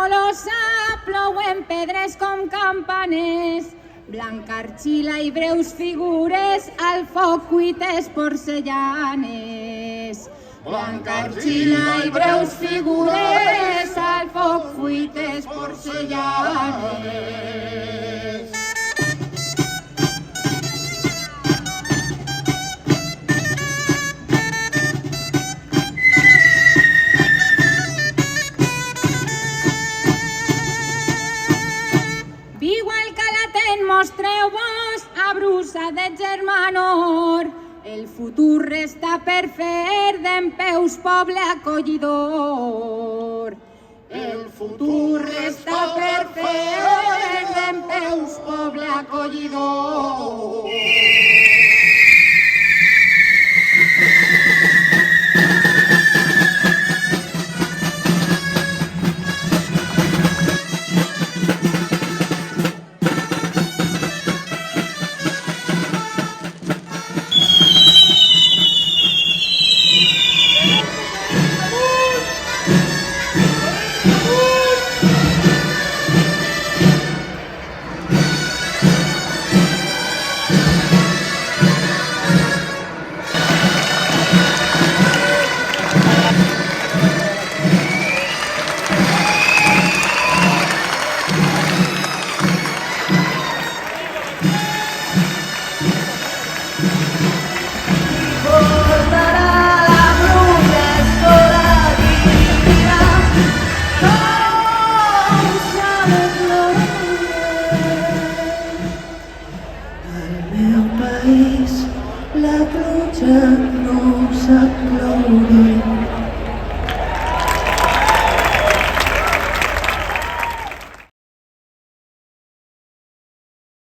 Tolosa plouen pedres com campanes, blanca argila i breus figures, al foc cuites porcellanes. Blanca argila i breus figures, al foc cuites porcellanes. Mostreu-vos a brusa de germanor, el futur resta per fer dempeus poble acollidor. El futur resta per fer dempeus poble acollidor. La pluja no sap ploure.